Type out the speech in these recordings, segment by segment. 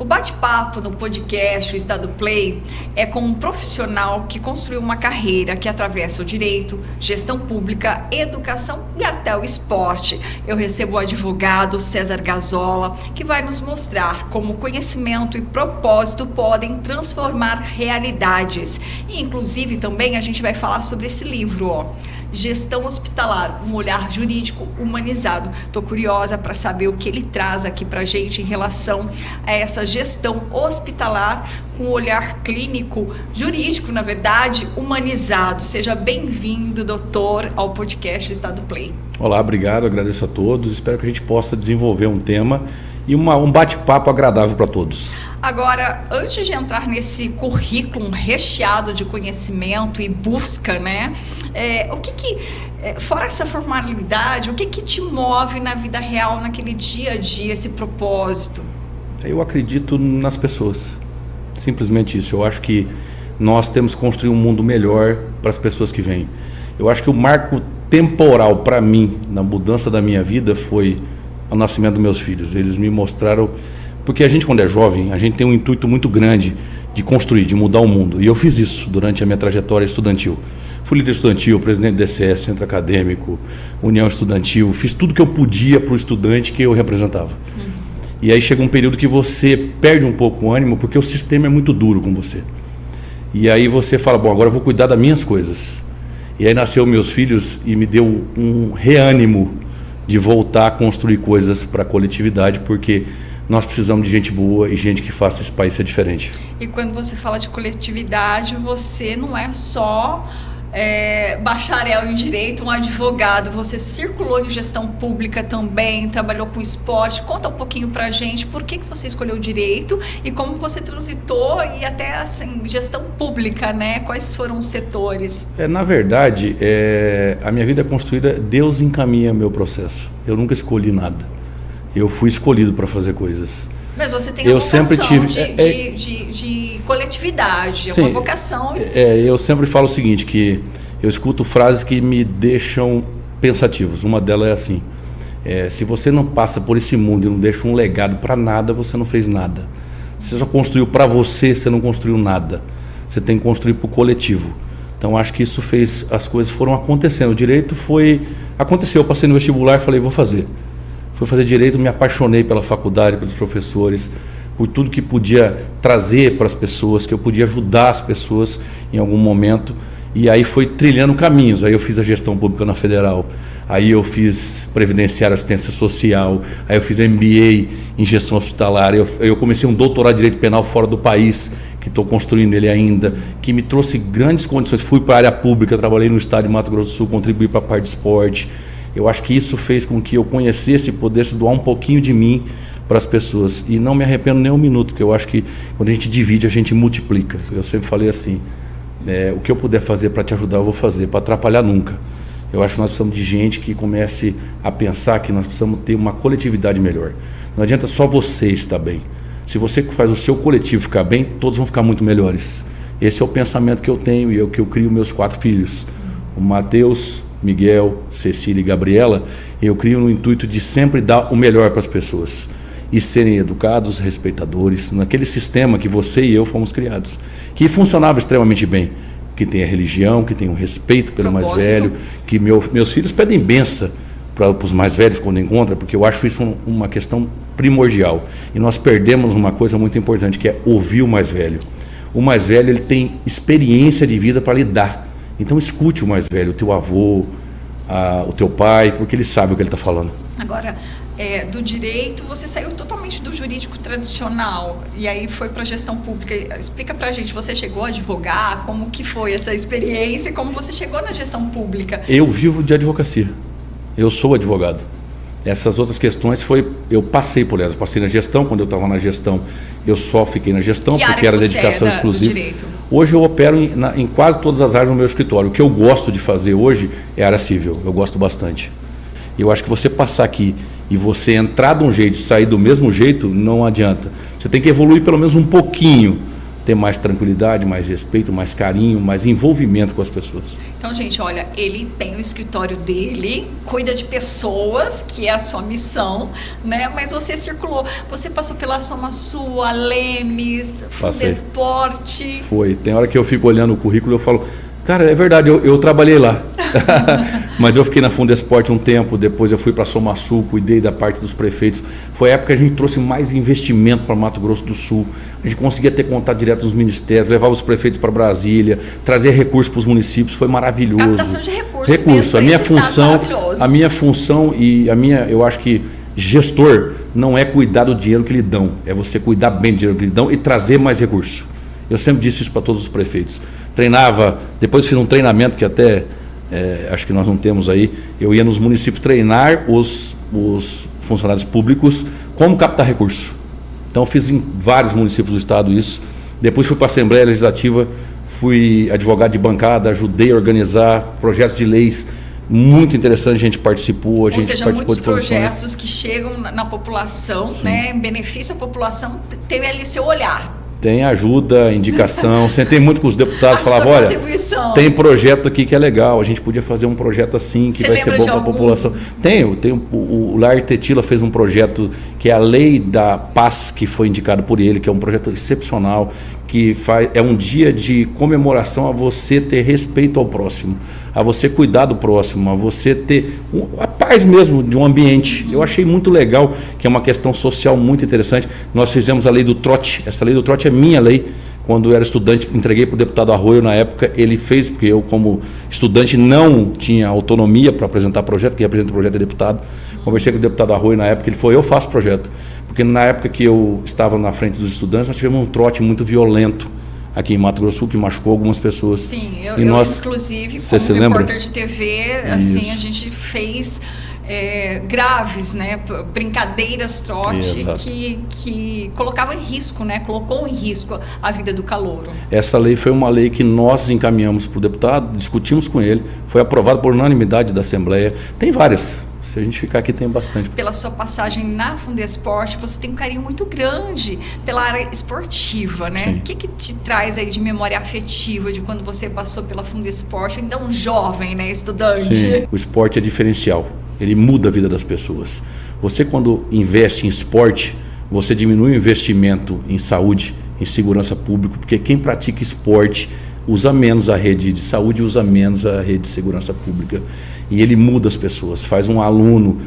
O bate-papo no podcast, o Estado Play, é com um profissional que construiu uma carreira que atravessa o direito, gestão pública, educação e até o esporte. Eu recebo o advogado César Gazola, que vai nos mostrar como conhecimento e propósito podem transformar realidades. E, inclusive, também a gente vai falar sobre esse livro, Gestão Hospitalar, um olhar jurídico humanizado. Estou curiosa para saber o que ele traz aqui para a gente em relação a essa gestão hospitalar com um olhar clínico, jurídico, na verdade, humanizado. Seja bem-vindo, doutor, ao podcast Estado Play. Olá, obrigado, agradeço a todos. Espero que a gente possa desenvolver um tema e um bate-papo agradável para todos. Agora, antes de entrar nesse currículo recheado de conhecimento e busca, fora essa formalidade, o que te move na vida real, naquele dia a dia, esse propósito? Eu acredito nas pessoas, simplesmente isso. Eu acho que nós temos que construir um mundo melhor para as pessoas que vêm. Eu acho que o marco temporal para mim, na mudança da minha vida, foi o nascimento dos meus filhos. Eles me mostraram... Porque a gente, quando é jovem, a gente tem um intuito muito grande de construir, de mudar o mundo. E eu fiz isso durante a minha trajetória estudantil. Fui líder estudantil, presidente do DCE, centro acadêmico, união estudantil. Fiz tudo que eu podia para o estudante que eu representava. E aí chega um período que você perde um pouco o ânimo, porque o sistema é muito duro com você. E aí você fala, bom, agora eu vou cuidar das minhas coisas. E aí nasceu meus filhos e me deu um reânimo de voltar a construir coisas para a coletividade, porque... nós precisamos de gente boa e gente que faça esse país ser diferente. E quando você fala de coletividade, você não é só bacharel em direito, um advogado, você circulou em gestão pública também, trabalhou com esporte. Conta um pouquinho pra gente por que você escolheu direito e como você transitou e até assim, gestão pública, né? Quais foram os setores? Na verdade, a minha vida é construída, Deus encaminha meu processo. Eu nunca escolhi nada. Eu fui escolhido para fazer coisas. Mas você tem a vocação de coletividade, é uma vocação. Eu sempre falo o seguinte, que eu escuto frases que me deixam pensativos. Uma delas é assim, se você não passa por esse mundo e não deixa um legado para nada, você não fez nada. Você só construiu para você, você não construiu nada. Você tem que construir para o coletivo. Então acho que isso fez, as coisas foram acontecendo. O direito aconteceu, eu passei no vestibular e falei, vou fazer. Fui fazer direito, me apaixonei pela faculdade, pelos professores, por tudo que podia trazer para as pessoas, que eu podia ajudar as pessoas em algum momento. E aí foi trilhando caminhos. Aí eu fiz a gestão pública na Federal, aí eu fiz previdenciária, assistência social, aí eu fiz MBA em gestão hospitalar, eu comecei um doutorado de direito penal fora do país, que estou construindo ele ainda, que me trouxe grandes condições. Fui para a área pública, trabalhei no estado de Mato Grosso do Sul, contribuí para a parte de esporte. Eu acho que isso fez com que eu conhecesse e pudesse doar um pouquinho de mim para as pessoas. E não me arrependo nem um minuto, porque eu acho que quando a gente divide, a gente multiplica. Eu sempre falei assim, o que eu puder fazer para te ajudar, eu vou fazer, para atrapalhar nunca. Eu acho que nós precisamos de gente que comece a pensar que nós precisamos ter uma coletividade melhor. Não adianta só você estar bem. Se você faz o seu coletivo ficar bem, todos vão ficar muito melhores. Esse é o pensamento que eu tenho e é o que eu crio meus 4 filhos. O Matheus, Miguel, Cecília e Gabriela, eu crio no intuito de sempre dar o melhor para as pessoas e serem educados, respeitadores, naquele sistema que você e eu fomos criados, que funcionava extremamente bem, que tem a religião, que tem o respeito pelo mais velho, que meus filhos pedem benção para os mais velhos quando encontram, porque eu acho isso uma questão primordial. E nós perdemos uma coisa muito importante, que é ouvir o mais velho. O mais velho, ele tem experiência de vida para lidar. Então escute o mais velho, o teu avô, o teu pai, porque ele sabe o que ele está falando. Agora, do direito, você saiu totalmente do jurídico tradicional e aí foi para a gestão pública. Explica para a gente, você chegou a advogar, como que foi essa experiência e como você chegou na gestão pública? Eu vivo de advocacia, eu sou advogado. Essas outras questões eu passei por elas, passei na gestão, quando eu estava na gestão eu só fiquei na gestão, porque era dedicação exclusiva. Hoje eu opero em quase todas as áreas no meu escritório. O que eu gosto de fazer hoje é área civil, eu gosto bastante. Eu acho que você passar aqui e você entrar de um jeito e sair do mesmo jeito, não adianta. Você tem que evoluir pelo menos um pouquinho ter mais tranquilidade, mais respeito, mais carinho, mais envolvimento com as pessoas. Então, gente, olha, ele tem o escritório dele, cuida de pessoas, que é a sua missão, né? Mas você circulou, você passou pela Soma Sul, a Lemes, Fundesporte. Foi, tem hora que eu fico olhando o currículo e eu falo, cara, é verdade, eu trabalhei lá. Mas eu fiquei na Fundesporte um tempo, depois eu fui para a Soma Sul, cuidei da parte dos prefeitos. Foi a época que a gente trouxe mais investimento para Mato Grosso do Sul. A gente conseguia ter contato direto nos ministérios, levava os prefeitos para Brasília, trazer recursos para os municípios, foi maravilhoso. Captação de recursos. A minha função e eu acho que gestor não é cuidar do dinheiro que lhe dão, é você cuidar bem do dinheiro que lhe dão e trazer mais recursos. Eu sempre disse isso para todos os prefeitos. Treinava, depois fiz um treinamento que até acho que nós não temos aí. Eu ia nos municípios treinar os funcionários públicos como captar recurso. Então fiz em vários municípios do estado isso. Depois fui para a Assembleia Legislativa, fui advogado de bancada, ajudei a organizar projetos de leis muito interessantes, a gente participou, muitos projetos que chegam na população, né, em benefício à população, tem ali seu olhar. Tem ajuda, indicação. Sentei muito com os deputados, falava, olha, tem projeto aqui que é legal, a gente podia fazer um projeto assim, que vai ser bom para a população. O Lair Tetila fez um projeto que é a Lei da Paz, que foi indicado por ele, que é um projeto excepcional, que é um dia de comemoração a você ter respeito ao próximo, a você cuidar do próximo, a você ter a paz mesmo de um ambiente. Eu achei muito legal, que é uma questão social muito interessante. Nós fizemos a lei do trote. Essa lei do trote é minha lei. Quando eu era estudante, entreguei para o deputado Arroio na época, ele fez, porque eu como estudante não tinha autonomia para apresentar projeto, quem apresenta o projeto é deputado. Conversei com o deputado Arroio na época, ele falou, eu faço projeto. Porque na época que eu estava na frente dos estudantes, nós tivemos um trote muito violento aqui em Mato Grosso do Sul, que machucou algumas pessoas. Sim, eu inclusive, como repórter de TV, assim, a gente fez graves, né, brincadeiras trote que colocava em risco, né, colocou em risco a vida do calouro. Essa lei foi uma lei que nós encaminhamos para o deputado, discutimos com ele, foi aprovado por unanimidade da Assembleia. Tem várias. Se a gente ficar aqui, tem bastante. Pela sua passagem na Fundesporte, você tem um carinho muito grande pela área esportiva, né? Sim. O que te traz aí de memória afetiva de quando você passou pela Fundesporte, ainda um jovem, né, estudante? Sim, o esporte é diferencial, ele muda a vida das pessoas. Você, quando investe em esporte, você diminui o investimento em saúde, em segurança pública, porque quem pratica esporte usa menos a rede de saúde, usa menos a rede de segurança pública. E ele muda as pessoas, faz um aluno,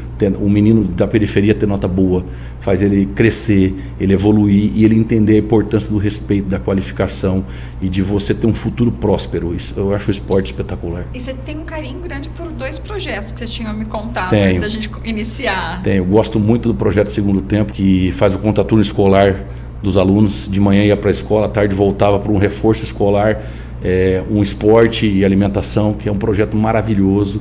um menino da periferia ter nota boa, faz ele crescer, ele evoluir e ele entender a importância do respeito, da qualificação e de você ter um futuro próspero. Isso, eu acho o esporte espetacular. E você tem um carinho grande por 2 projetos que você tinha me contado antes da gente iniciar. Eu gosto muito do projeto Segundo Tempo, que faz o contraturno escolar dos alunos. De manhã ia para a escola, à tarde voltava para um reforço escolar, um esporte e alimentação, que é um projeto maravilhoso.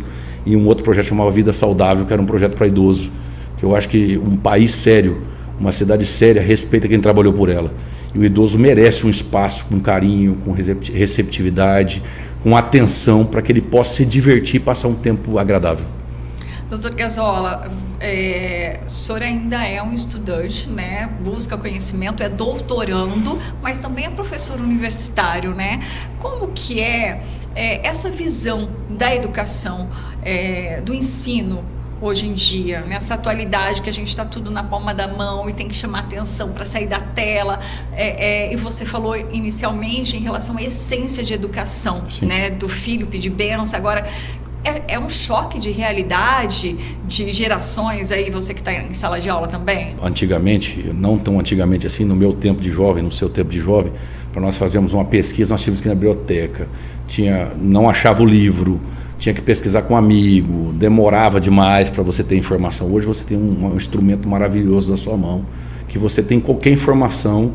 E um outro projeto chamava Vida Saudável, que era um projeto para idoso, que eu acho que um país sério, uma cidade séria, respeita quem trabalhou por ela. E o idoso merece um espaço com carinho, com receptividade, com atenção, para que ele possa se divertir e passar um tempo agradável. Doutor Gazola, o senhor ainda é um estudante, né? Busca conhecimento, é doutorando, mas também é professor universitário, né? Como que é essa visão da educação, do ensino hoje em dia, nessa atualidade que a gente está tudo na palma da mão e tem que chamar atenção para sair da tela, e você falou inicialmente em relação à essência de educação, né? Do filho pedir bênção, agora é um choque de realidade de gerações aí, você que está em sala de aula também? Antigamente, não tão antigamente assim, no meu tempo de jovem, no seu tempo de jovem, para nós fazermos uma pesquisa, nós tínhamos que ir na biblioteca, não achava o livro, tinha que pesquisar com um amigo, demorava demais para você ter informação. Hoje você tem um instrumento maravilhoso na sua mão, que você tem qualquer informação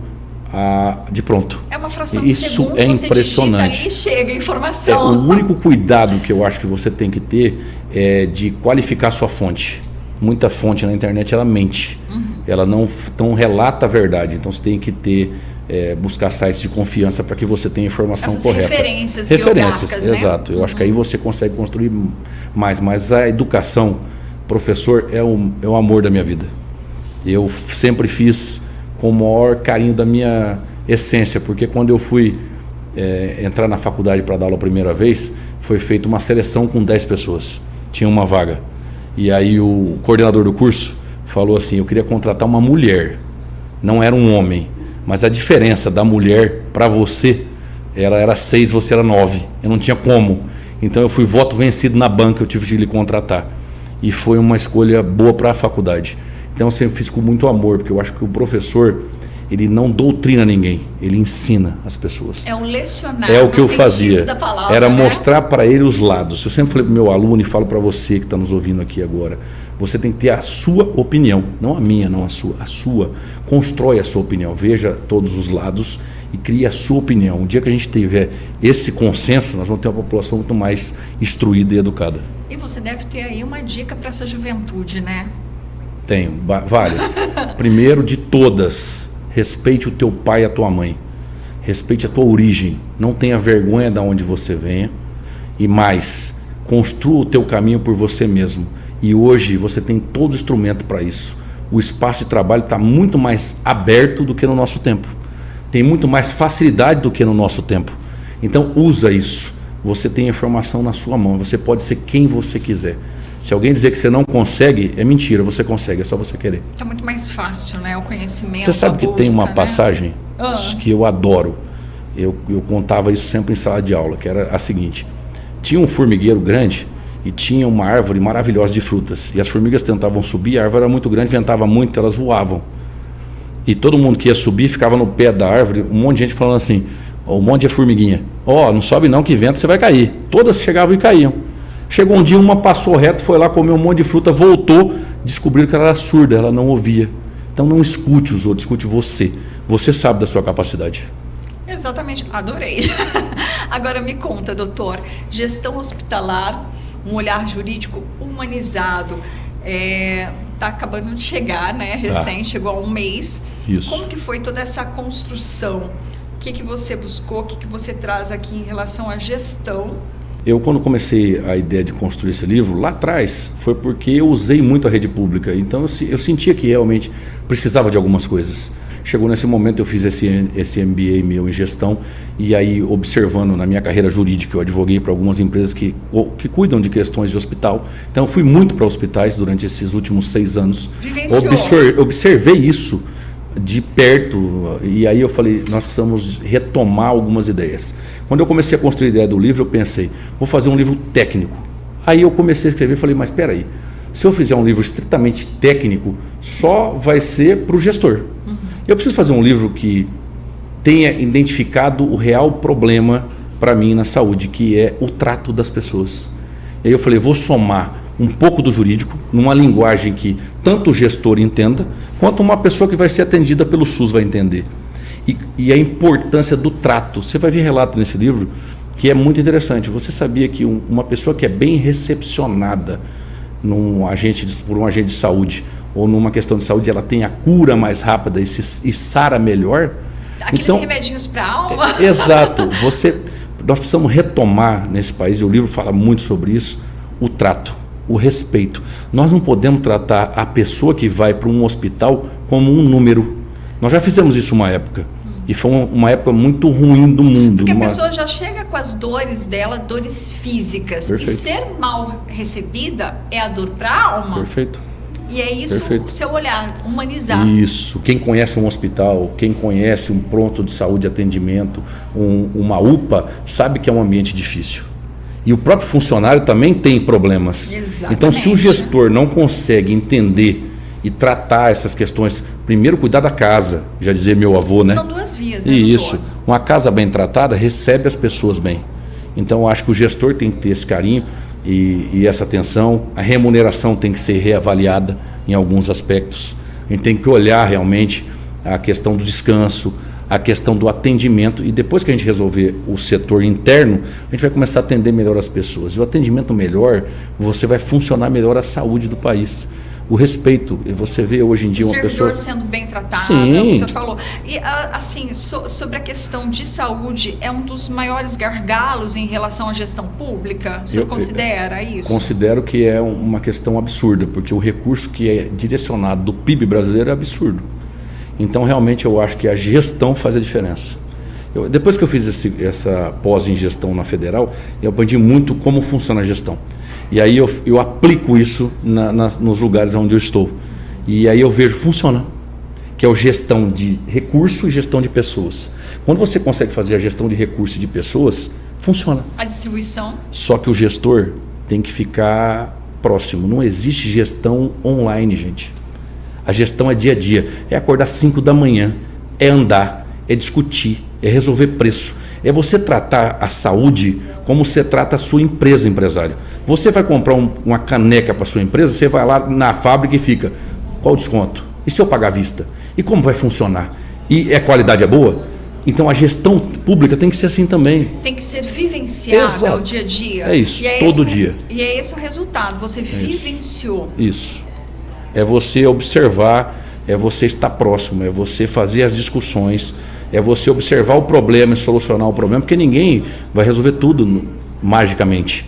de pronto. É uma fração de segundo, é impressionante. Você digita ali e chega a informação. O único cuidado que eu acho que você tem que ter é de qualificar a sua fonte. Muita fonte na internet, ela mente. Ela não relata a verdade. Então você tem que ter, buscar sites de confiança para que você tenha a informação correta. Referências biográficas, né? Exato. Eu acho que aí você consegue construir mais. Mas a educação, professor, é o amor da minha vida. Eu sempre fiz com o maior carinho da minha essência, porque quando eu fui entrar na faculdade para dar aula a primeira vez, foi feita uma seleção com 10 pessoas, tinha uma vaga. E aí o coordenador do curso falou assim, eu queria contratar uma mulher, não era um homem, mas a diferença da mulher para você, ela era 6, você era 9, eu não tinha como. Então eu fui voto vencido na banca, eu tive que lhe contratar. E foi uma escolha boa para a faculdade. Então eu sempre fiz com muito amor, porque eu acho que o professor, ele não doutrina ninguém, ele ensina as pessoas. É um lecionar. É o que eu fazia, da palavra, era né? mostrar para ele os lados. Eu sempre falei para o meu aluno e falo para você que está nos ouvindo aqui agora, você tem que ter a sua opinião, não a minha, não a sua. Constrói a sua opinião, veja todos os lados e crie a sua opinião. Um dia que a gente tiver esse consenso, nós vamos ter uma população muito mais instruída e educada. E você deve ter aí uma dica para essa juventude, né? Tenho, várias. Primeiro de todas, respeite o teu pai e a tua mãe. Respeite a tua origem. Não tenha vergonha de onde você venha. E mais, construa o teu caminho por você mesmo. E hoje você tem todo o instrumento para isso. O espaço de trabalho está muito mais aberto do que no nosso tempo. Tem muito mais facilidade do que no nosso tempo. Então usa isso. Você tem a informação na sua mão. Você pode ser quem você quiser. Se alguém dizer que você não consegue, é mentira, você consegue, é só você querer. Está muito mais fácil, né? O conhecimento. Você sabe que busca, tem uma né? passagem que eu adoro. Eu contava isso sempre em sala de aula, que era a seguinte: tinha um formigueiro grande e tinha uma árvore maravilhosa de frutas. E as formigas tentavam subir, a árvore era muito grande, ventava muito, elas voavam. E todo mundo que ia subir ficava no pé da árvore, um monte de gente falando assim, um monte de formiguinha, não sobe não que vento você vai cair. Todas chegavam e caíam. Chegou um dia, uma passou reto, foi lá, comeu um monte de fruta, voltou, descobriram que ela era surda, ela não ouvia. Então não escute os outros, escute você. Você sabe da sua capacidade. Exatamente, adorei. Agora me conta, doutor, gestão hospitalar, um olhar jurídico humanizado, está acabando de chegar, né? Recém, chegou há um mês. Isso. Como que foi toda essa construção? O que você buscou, o que você traz aqui em relação à gestão? Eu, quando comecei a ideia de construir esse livro, lá atrás, foi porque eu usei muito a rede pública. Então, eu sentia que realmente precisava de algumas coisas. Chegou nesse momento, eu fiz esse MBA meu em gestão, e aí, observando na minha carreira jurídica, eu advoguei para algumas empresas que cuidam de questões de hospital. Então, eu fui muito para hospitais durante esses últimos 6 anos. Observei isso de perto, e aí eu falei, nós precisamos retomar algumas ideias. Quando eu comecei a construir a ideia do livro, eu pensei, vou fazer um livro técnico. Aí eu comecei a escrever e falei, mas espera aí, se eu fizer um livro estritamente técnico, só vai ser para o gestor. Eu preciso fazer um livro que tenha identificado o real problema para mim na saúde, que é o trato das pessoas. E aí eu falei, vou somar um pouco do jurídico, numa linguagem que tanto o gestor entenda, quanto uma pessoa que vai ser atendida pelo SUS vai entender. E a importância do trato. Você vai ver relato nesse livro que é muito interessante. Você sabia que uma pessoa que é bem recepcionada por um agente de saúde, ou numa questão de saúde, ela tem a cura mais rápida e sara melhor? Aqueles remedinhos para a alma? Exato. Nós precisamos retomar nesse país, e o livro fala muito sobre isso, o trato, o respeito. Nós não podemos tratar a pessoa que vai para um hospital como um número. Nós já fizemos isso uma época. E foi uma época muito ruim do mundo. Porque a pessoa já chega com as dores dela, dores físicas. Perfeito. E ser mal recebida é a dor para a alma. Perfeito. E é isso, Perfeito. O seu olhar, humanizar. Isso. Quem conhece um hospital, quem conhece um pronto de saúde e atendimento, uma UPA, sabe que é um ambiente difícil. E o próprio funcionário também tem problemas. Exatamente. Então, se o gestor não consegue entender e tratar essas questões, primeiro cuidar da casa, já dizia meu avô, né? São duas vias, né, E isso, doutor? uma casa bem tratada recebe as pessoas bem. Então, eu acho que o gestor tem que ter esse carinho e essa atenção. A remuneração tem que ser reavaliada em alguns aspectos. A gente tem que olhar realmente a questão do descanso, a questão do atendimento, e depois que a gente resolver o setor interno, a gente vai começar a atender melhor as pessoas. E o atendimento melhor, você vai funcionar melhor a saúde do país. O respeito, e você vê hoje em dia uma pessoa... O servidor sendo bem tratado, Sim. é o que o senhor falou. E assim, sobre a questão de saúde, é um dos maiores gargalos em relação à gestão pública? O senhor considera isso? Considero que é uma questão absurda, porque o recurso que é direcionado do PIB brasileiro é absurdo. Então, realmente, eu acho que a gestão faz a diferença. Depois que eu fiz essa pós em gestão na Federal, eu aprendi muito como funciona a gestão. E aí eu aplico isso nos lugares onde eu estou. E aí eu vejo, funciona. Que é a gestão de recurso e gestão de pessoas. Quando você consegue fazer a gestão de recurso e de pessoas, funciona. A distribuição. Só que o gestor tem que ficar próximo. Não existe gestão online, gente. A gestão é dia a dia. É acordar 5 da manhã, é andar, é discutir, é resolver preço. É você tratar a saúde como você trata a sua empresa, empresário. Você vai comprar uma caneca para sua empresa, você vai lá na fábrica e fica, qual o desconto? E se eu pagar à vista? E como vai funcionar? E a qualidade é boa? Então a gestão pública tem que ser assim também. Tem que ser vivenciada. Exato. O dia a dia. É isso, todo dia. E é esse o resultado, você vivenciou. Isso. É você observar, é você estar próximo, é você fazer as discussões, é você observar o problema e solucionar o problema, porque ninguém vai resolver tudo magicamente,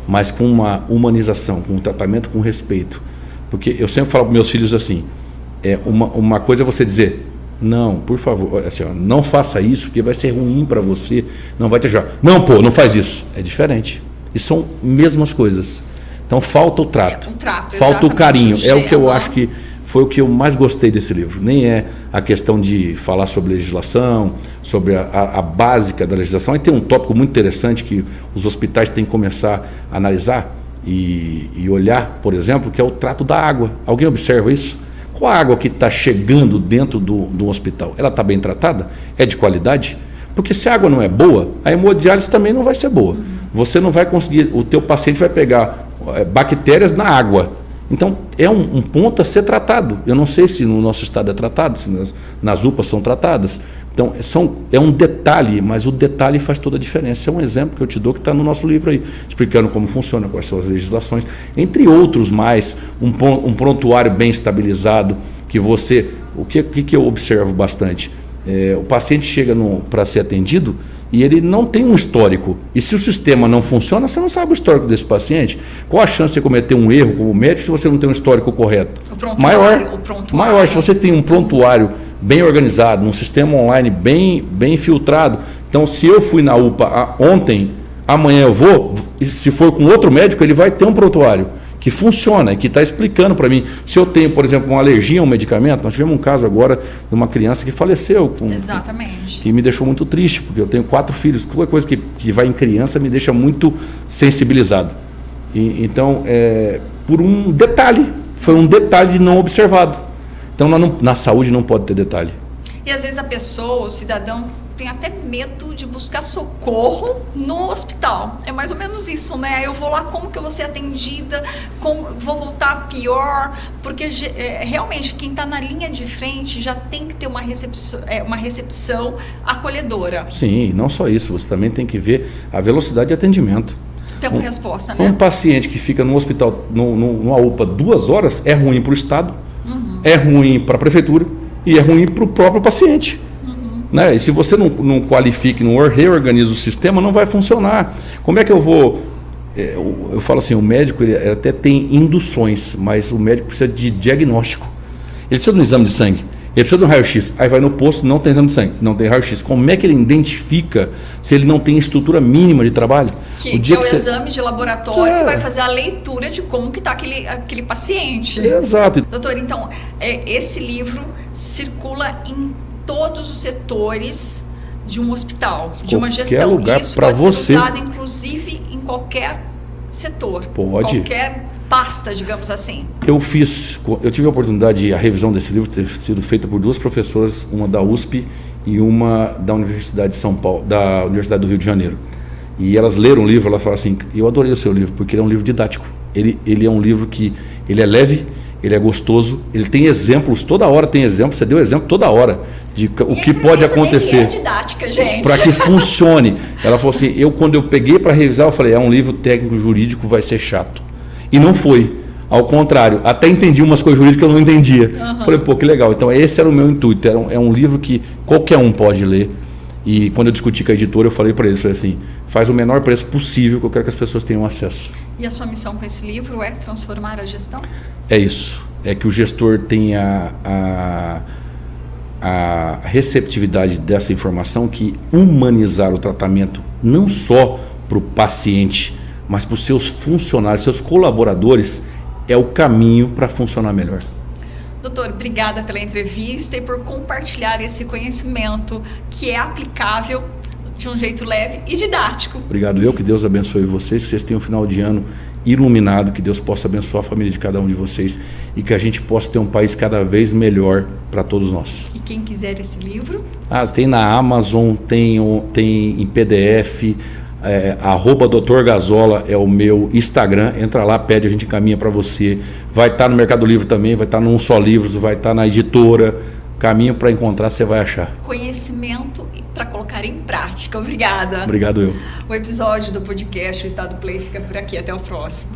mas com uma humanização, com um tratamento com respeito. Porque eu sempre falo para meus filhos assim, uma coisa é você dizer, não, por favor, assim, ó, não faça isso porque vai ser ruim para você, não vai te ajudar. Não, pô, não faz isso. É diferente. E são mesmas coisas. Então falta o trato, falta o carinho. É o que eu acho que foi o que eu mais gostei desse livro. Nem é a questão de falar sobre legislação, sobre a básica da legislação. Aí tem um tópico muito interessante que os hospitais têm que começar a analisar e olhar, por exemplo, que é o trato da água. Alguém observa isso? Qual a água que está chegando dentro do hospital? Ela está bem tratada? É de qualidade? Porque se a água não é boa, a hemodiálise também não vai ser boa. Você não vai conseguir, o teu paciente vai pegar bactérias na água. Então, é um ponto a ser tratado. Eu não sei se no nosso estado é tratado, se nas UPAs são tratadas. Então, é um detalhe, mas o detalhe faz toda a diferença. É um exemplo que eu te dou que está no nosso livro aí, explicando como funciona, quais são as legislações, entre outros mais, um prontuário bem estabilizado, que você... O que eu observo bastante? O paciente chega para ser atendido e ele não tem um histórico. E se o sistema não funciona, você não sabe o histórico desse paciente. Qual a chance de você cometer um erro como médico se você não tem um histórico correto? Maior. Se você tem um prontuário bem organizado, um sistema online bem filtrado. Então, se eu fui na UPA ontem, amanhã eu vou, e se for com outro médico, ele vai ter um prontuário que funciona, que está explicando para mim. Se eu tenho, por exemplo, uma alergia a um medicamento, nós tivemos um caso agora de uma criança que faleceu. Exatamente. Que me deixou muito triste, porque eu tenho 4 filhos. Qualquer coisa que vai em criança me deixa muito sensibilizado. Então, por um detalhe, foi um detalhe não observado. Então, na saúde não pode ter detalhe. E às vezes a pessoa, o cidadão, tem até medo de buscar socorro no hospital. É mais ou menos isso, né? Eu vou lá, como que eu vou ser atendida? Vou voltar pior? Porque realmente quem está na linha de frente já tem que ter uma recepção acolhedora. Sim, não só isso. Você também tem que ver a velocidade de atendimento. Tempo-resposta, né? Um paciente que fica no hospital, numa UPA 2 horas, é ruim para o Estado, é ruim para a Prefeitura e é ruim para o próprio paciente. Né? E se você não qualifica, não reorganiza o sistema, não vai funcionar. Como é que eu vou... Eu falo assim, o médico ele até tem induções, mas o médico precisa de diagnóstico. Ele precisa de um exame de sangue, ele precisa de um raio-x. Aí vai no posto, não tem exame de sangue, não tem raio-x. Como é que ele identifica se ele não tem estrutura mínima de trabalho? Que é o exame de laboratório que vai fazer a leitura de como que está aquele paciente. Exato. Doutor, então, esse livro circula em todos os setores de um hospital, de uma gestão. Lugar isso pode ser usado, inclusive, em qualquer setor. Pode. Qualquer pasta, digamos assim. Eu tive a oportunidade, a revisão desse livro ter sido feita por 2 professoras, uma da USP e uma da Universidade de São Paulo, da Universidade do Rio de Janeiro. E elas leram o livro, elas falaram assim, eu adorei o seu livro, porque ele é um livro didático. Ele é um livro que ele é leve, ele é gostoso, ele tem exemplos, toda hora tem exemplos, você deu exemplo toda hora de o que pode acontecer. É didática, gente. Para que funcione. Ela falou assim, quando eu peguei para revisar, eu falei, é um livro técnico jurídico, vai ser chato. E não foi. Ao contrário, até entendi umas coisas jurídicas que eu não entendia. Falei, pô, que legal. Então esse era o meu intuito, é um livro que qualquer um pode ler. E quando eu discuti com a editora, eu falei para eles, falei assim, faz o menor preço possível que eu quero que as pessoas tenham acesso. E a sua missão com esse livro é transformar a gestão? É isso, é que o gestor tenha a receptividade dessa informação, que humanizar o tratamento não só para o paciente, mas para os seus funcionários, seus colaboradores, é o caminho para funcionar melhor. Doutor, obrigada pela entrevista e por compartilhar esse conhecimento que é aplicável de um jeito leve e didático. Obrigado eu, que Deus abençoe vocês, que vocês tenham um final de ano iluminado, que Deus possa abençoar a família de cada um de vocês e que a gente possa ter um país cada vez melhor para todos nós. E quem quiser esse livro? Tem na Amazon, tem em PDF, @Dr. Gazola é o meu Instagram, entra lá, pede, a gente encaminha para você. Vai estar no Mercado Livre também, vai estar no Um Só Livros, vai estar na editora. Caminho para encontrar, você vai achar. Conhecimento para colocar em prática. Obrigada. Obrigado eu. O episódio do podcast O Estado Play fica por aqui. Até o próximo.